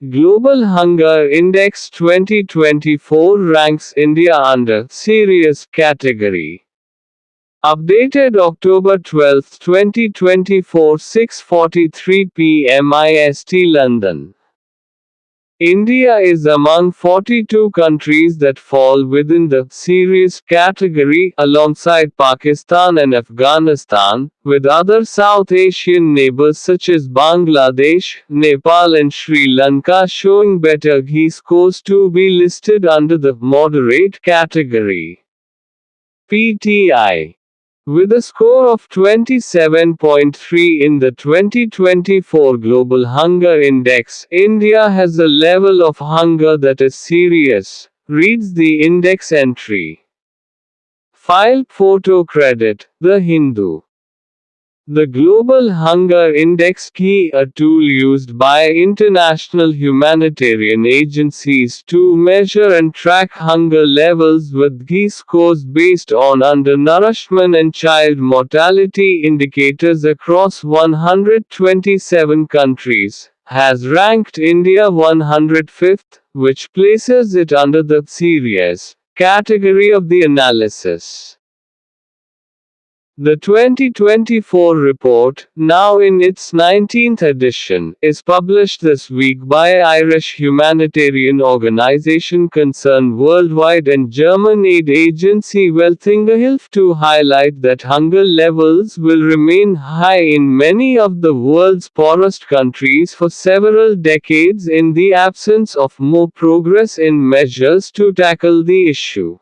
Global Hunger Index 2024 ranks India under serious category. Updated October 12, 2024, 6:43 p.m. IST London. India is among 42 countries that fall within the serious category alongside Pakistan and Afghanistan, with other South Asian neighbors such as Bangladesh, Nepal and Sri Lanka showing better scores to be listed under the moderate category. PTI. With a score of 27.3 in the 2024 Global Hunger Index, India has a level of hunger that is serious, reads the index entry. File photo credit, The Hindu. The Global Hunger Index key, a tool used by international humanitarian agencies to measure and track hunger levels with scores based on undernourishment and child mortality indicators across 127 countries, has ranked India 105th, which places it under the serious category of the analysis. The 2024 report, now in its 19th edition, is published this week by Irish humanitarian organisation Concern Worldwide and German aid agency Welthungerhilfe to highlight that hunger levels will remain high in many of the world's poorest countries for several decades in the absence of more progress in measures to tackle the issue.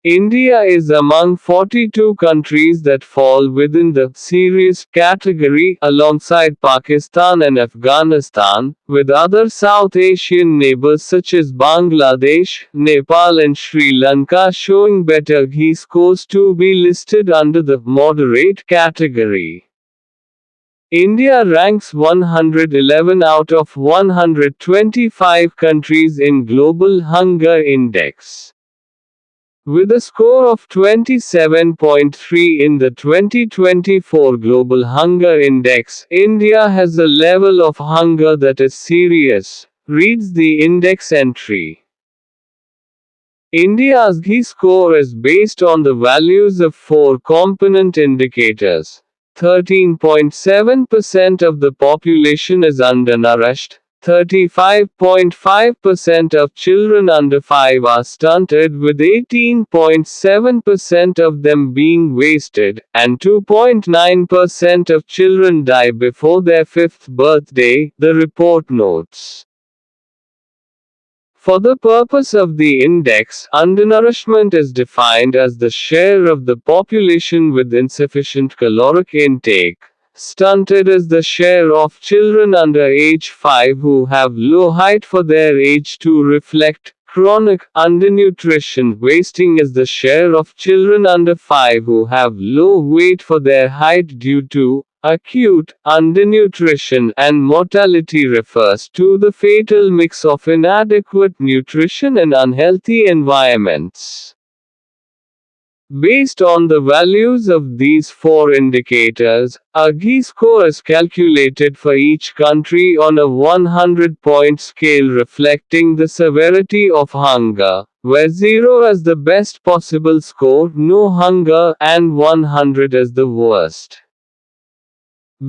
India is among 42 countries that fall within the serious category alongside Pakistan and Afghanistan, with other South Asian neighbors such as Bangladesh, Nepal and Sri Lanka showing better scores to be listed under the moderate category. India ranks 111 out of 125 countries in Global Hunger Index. With a score of 27.3 in the 2024 Global Hunger Index, India has a level of hunger that is serious, reads the index entry. India's score is based on the values of four component indicators. 13.7% of the population is undernourished. 35.5% of children under 5 are stunted, with 18.7% of them being wasted, and 2.9% of children die before their 5th birthday, the report notes. For the purpose of the index, undernourishment is defined as the share of the population with insufficient caloric intake. Stunted is the share of children under age 5 who have low height for their age to reflect chronic undernutrition. Wasting is the share of children under 5 who have low weight for their height due to acute undernutrition, and mortality refers to the fatal mix of inadequate nutrition and unhealthy environments. Based on the values of these four indicators, a score is calculated for each country on a 100-point scale reflecting the severity of hunger, where 0 is the best possible score, no hunger, and 100 is the worst.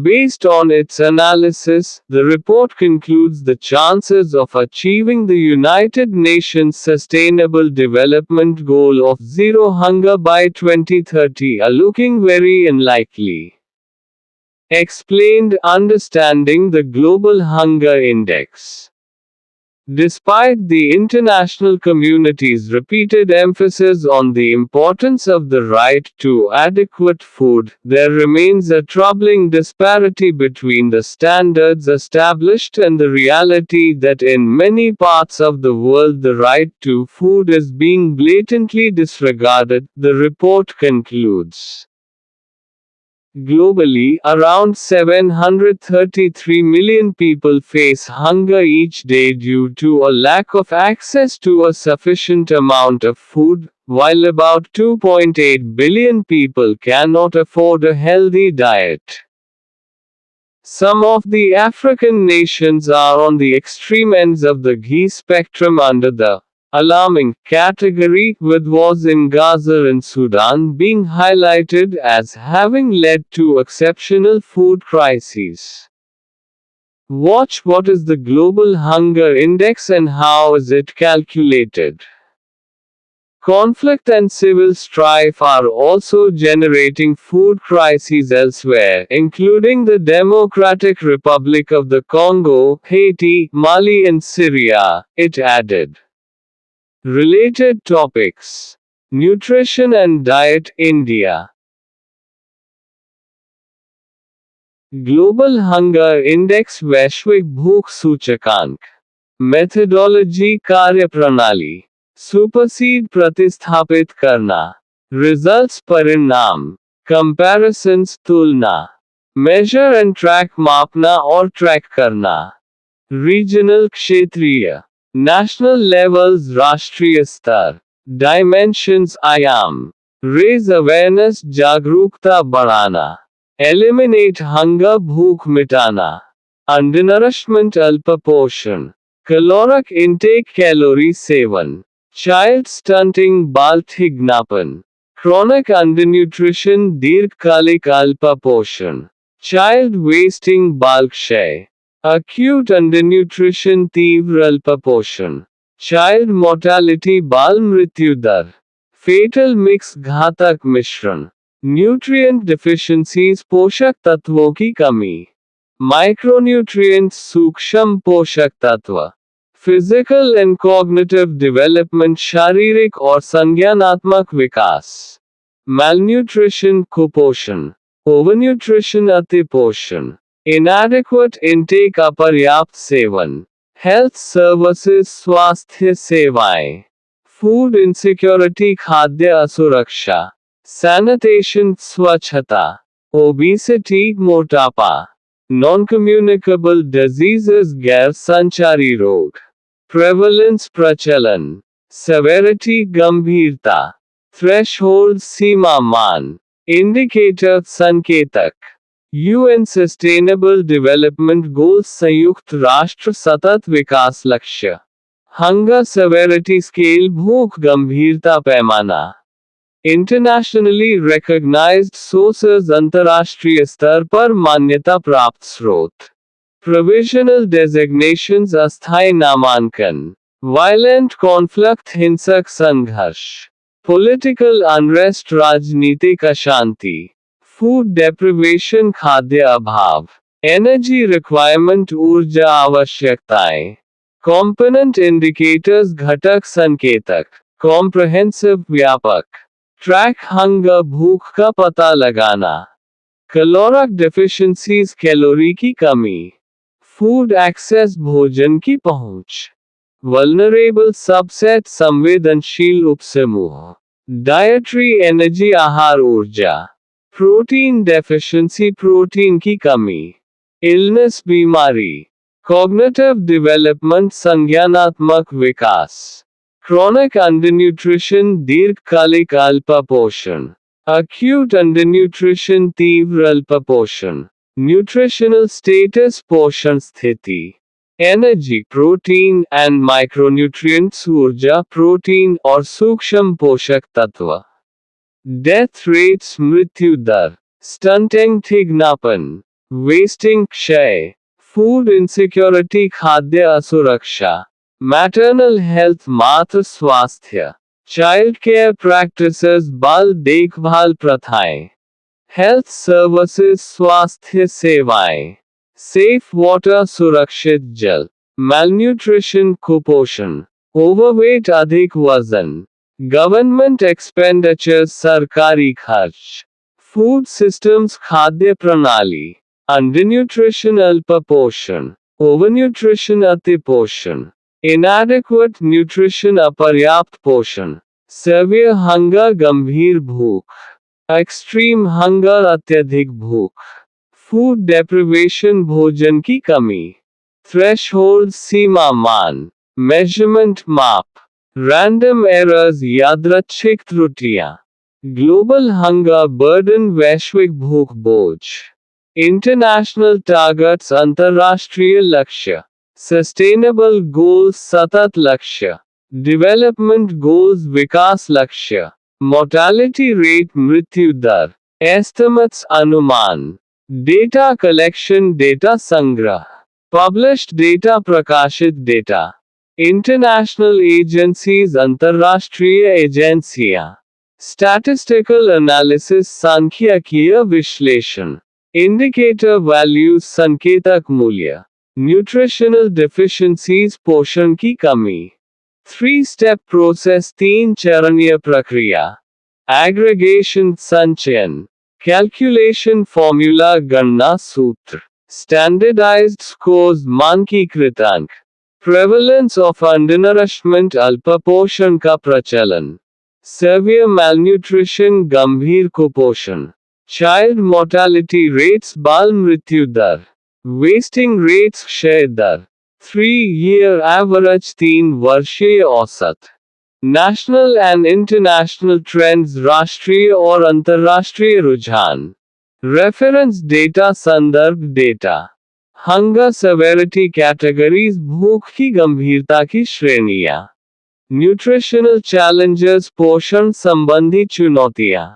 Based on its analysis, the report concludes the chances of achieving the United Nations Sustainable Development Goal of zero hunger by 2030 are looking very unlikely. Explained Understanding the Global Hunger Index. Despite the international community's repeated emphasis on the importance of the right to adequate food, there remains a troubling disparity between the standards established and the reality that in many parts of the world the right to food is being blatantly disregarded, the report concludes. Globally, around 733 million people face hunger each day due to a lack of access to a sufficient amount of food, while about 2.8 billion people cannot afford a healthy diet. Some of the African nations are on the extreme ends of the ghee spectrum under the alarming category, with wars in Gaza and Sudan being highlighted as having led to exceptional food crises. Watch what is the Global Hunger Index and how is it calculated. Conflict and civil strife are also generating food crises elsewhere, including the Democratic Republic of the Congo, Haiti, Mali, and Syria, it added. Related topics: Nutrition and Diet, India. Global Hunger Index वैश्विक भूख सूचकांक. Methodology कार्यप्रणाली. Supersede प्रतिस्थापित करना. Results परिणाम. Comparisons तुलना. Major and track मापना और ट्रैक करना. रीजनल क्षेत्रीय. नेशनल लेवल्स राष्ट्रीय स्तर. डायमेंशंस आयाम. रेज अवेयरनेस जागरूकता बढ़ाना. एलिमिनेट हंगर भूख मिटाना. अंडरनरिशमेंट अल्पपोषण. Caloric intake calorie seven. Child stunting बाल ठिगनापन. Chronic undernutrition दीर्घकालिक अल्पपोषण. Child wasting बाल क्षय. Acute undernutrition तीव्र अल्पपोषण. Child mortality बाल मृत्यु दर. Fatal mix घातक मिश्रण. Nutrient deficiencies पोषक तत्वों की कमी. Micronutrients सूक्ष्म पोषक तत्व. Physical and cognitive development शारीरिक और संज्ञानात्मक विकास. Malnutrition कुपोषण. Overnutrition अतिपोषण. Inadequate intake अपर्याप्त सेवन. Health services स्वास्थ्य सेवाएं. Food insecurity खाद्य असुरक्षा. Sanitation स्वच्छता. Obesity मोटापा. Non-communicable diseases गैर संचारी रोग. Prevalence प्रचलन. Severity गंभीरता. Threshold सीमा मान. Indicator संकेतक. UN Sustainable Development Goals संयुक्त राष्ट्र सतत विकास लक्ष्य. Hunger Severity Scale भूख गंभीरता पैमाना. इंटरनेशनली recognized sources अंतर्राष्ट्रीय स्तर पर मान्यता प्राप्त स्रोत. प्रोविजनल designations अस्थायी नामांकन. वायलेंट कॉन्फ्लिक्ट हिंसक संघर्ष. पॉलिटिकल अनरेस्ट राजनीतिक अशांति. फूड डेप्रिवेशन खाद्य अभाव. एनर्जी रिक्वायरमेंट ऊर्जा आवश्यकताएं. कॉम्पोनेंट इंडिकेटर्स घटक संकेतक. कॉम्प्रहेंसिव व्यापक. ट्रैक हंगर भूख का पता लगाना. कैलोरिक डेफिशिएंसीज कैलोरी की कमी. फूड एक्सेस भोजन की पहुंच. वल्नरेबल सबसेट संवेदनशील उपसमूह. डायटरी एनर्जी आहार ऊर्जा. प्रोटीन डेफिशिएंसी प्रोटीन की कमी. इलनेस बीमारी. कॉग्निटिव डेवलपमेंट संज्ञानात्मक विकास. Chronic undernutrition दीर्घकालिक अल्पपोषण. Acute undernutrition तीव्र अल्पपोषण. Nutritional status पोषण स्थिति. Energy प्रोटीन and micronutrients ऊर्जा प्रोटीन और सूक्ष्म पोषक तत्व. Death rates मृत्यु दर. Stunting ठिगनापन. Wasting क्षय. Food insecurity खाद्य असुरक्षा. Maternal health मातृ स्वास्थ्य. Child care practices बाल देखभाल प्रथाएं. Health services स्वास्थ्य सेवाएं. Safe water सुरक्षित जल. Malnutrition कुपोषण. Overweight अधिक वजन. Government expenditures सरकारी खर्च. Food systems खाद्य प्रणाली. Undernutrition अल्पपोषण. Overnutrition अतिपोषण. Inadequate nutrition अपर्याप्त पोषण. Severe hunger गंभीर भूख. Extreme hunger अत्यधिक भूख. Food deprivation भोजन की कमी. Threshold सीमा मान. Measurement माप. Random errors यादृच्छिक त्रुटियां. Global hunger burden वैश्विक भूख बोझ. इंटरनेशनल टारगेट्स अंतर्राष्ट्रीय लक्ष्य, सस्टेनेबल गोल्स सतत लक्ष्य, डेवलपमेंट गोल्स विकास लक्ष्य, मोर्टालिटी रेट मृत्यु दर, एस्टिमेट्स अनुमान, डेटा कलेक्शन डेटा संग्रह, पब्लिश्ड डेटा प्रकाशित डेटा, इंटरनेशनल एजेंसीज अंतर्राष्ट्रीय एजेंसियां, स्टैटिस्टिकल एनालिसिस सांख्यिकीय विश्लेषण, इंडिकेटर वैल्यूज संकेतक मूल्य, न्यूट्रिशनल डिफिशियंसीज पोषण की कमी, 3 स्टेप प्रोसेस 3 चरणीय प्रक्रिया, एग्रीगेशन संचयन, कैलकुलेशन फॉर्मूला गणना सूत्र, स्टैंडर्डाइज्ड स्कोर्स मानकीकृत अंक, प्रेवलेंस ऑफ अंडरनरिशमेंट अल्पपोषण का प्रचलन, सेवियर मैलन्यूट्रिशन गंभीर कुपोषण, चाइल्ड मोर्टालिटी रेट्स बाल मृत्यु दर, वेस्टिंग रेट्स क्षय दर, 3 ईयर एवरेज 3 वर्षीय औसत, नेशनल एंड इंटरनेशनल ट्रेंड्स राष्ट्रीय और अंतर्राष्ट्रीय रुझान, रेफरेंस डेटा संदर्भ डेटा, हंगर सेवेरिटी कैटेगरीज भूख की गंभीरता की श्रेणियां, न्यूट्रिशनल चैलेंजेस पोषण संबंधी चुनौतियां,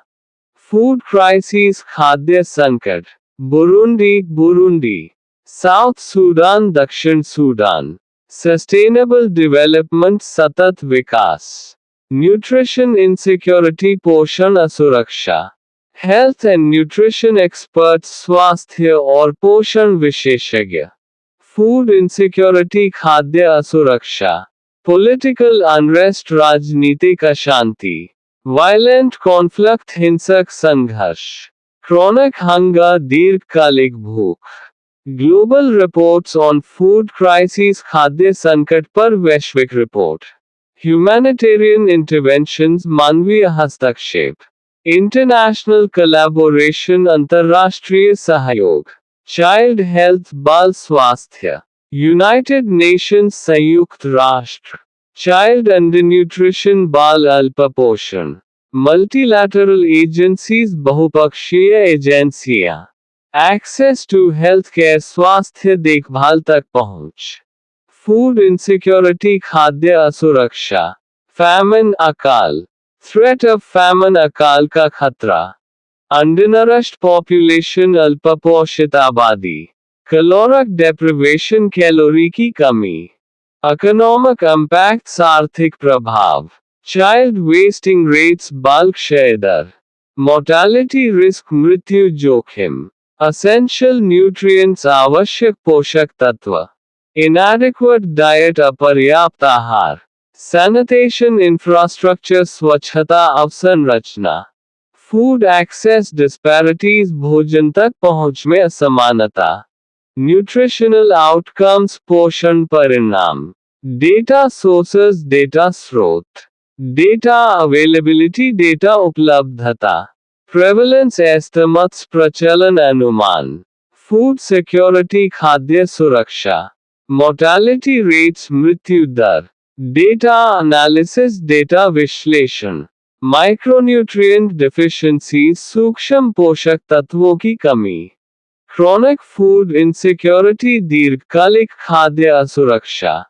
फूड क्राइसिस खाद्य संकट, बुरुंडी साउथ सूडान दक्षिण सूडान, सस्टेनेबल डेवलपमेंट सतत विकास, न्यूट्रिशन इनसिक्योरिटी पोषण असुरक्षा, हेल्थ एंड न्यूट्रिशन एक्सपर्ट्स स्वास्थ्य और पोषण विशेषज्ञ, फूड इनसिक्योरिटी खाद्य असुरक्षा, पॉलिटिकल अनरेस्ट राजनीतिक अशांति, वायलेंट कॉन्फ्लिक्ट हिंसक संघर्ष, क्रोनिक हंगर दीर्घकालिक भूख, global reports on food crisis खाद्य संकट पर वैश्विक रिपोर्ट, ह्यूमैनिटेरियन इंटरवेंशंस मानवीय हस्तक्षेप, इंटरनेशनल कोलैबोरेशन अंतर्राष्ट्रीय सहयोग, चाइल्ड हेल्थ बाल स्वास्थ्य, यूनाइटेड नेशंस संयुक्त राष्ट्र, चाइल्ड अंडर न्यूट्रिशन बाल अल्पपोषण, मल्टीलैटरल एजेंसीज बहुपक्षीय एजेंसियां, एक्सेस टू हेल्थ केयर स्वास्थ्य देखभाल तक पहुंच, फूड इनसिक्योरिटी खाद्य असुरक्षा, फैमिन अकाल, थ्रेट ऑफ फैमिन अकाल का खतरा, अंडरनरिश्ड पॉपुलेशन अल्पपोषित आबादी, कैलोरिक डेप्रिवेशन कैलोरी की कमी, इकोनॉमिक इम्पैक्ट्स आर्थिक प्रभाव, चाइल्ड वेस्टिंग रेट्स बाल क्षय दर, मोर्टालिटी रिस्क मृत्यु जोखिम, असेंशियल न्यूट्रिएंट्स आवश्यक पोषक तत्व, इनएडिक्वेट डाइट अपर्याप्त आहार, सैनिटेशन इंफ्रास्ट्रक्चर स्वच्छता अवसंरचना, फूड एक्सेस डिस्पैरिटीज भोजन तक पहुंच में असमानता, न्यूट्रिशनल आउटकम्स पोषण परिणाम, डेटा सोर्सेस डेटा स्रोत, डेटा अवेलेबिलिटी डेटा उपलब्धता, प्रेवलेंस एस्टिमेट्स प्रचलन अनुमान, फूड सिक्योरिटी खाद्य सुरक्षा, मोर्टालिटी रेट्स मृत्यु दर, डेटा एनालिसिस डेटा विश्लेषण, माइक्रोन्यूट्रिएंट डिफिशियंसीज सूक्ष्म पोषक तत्वों की कमी, क्रोनिक फूड इनसिक्योरिटी दीर्घकालिक खाद्य असुरक्षा,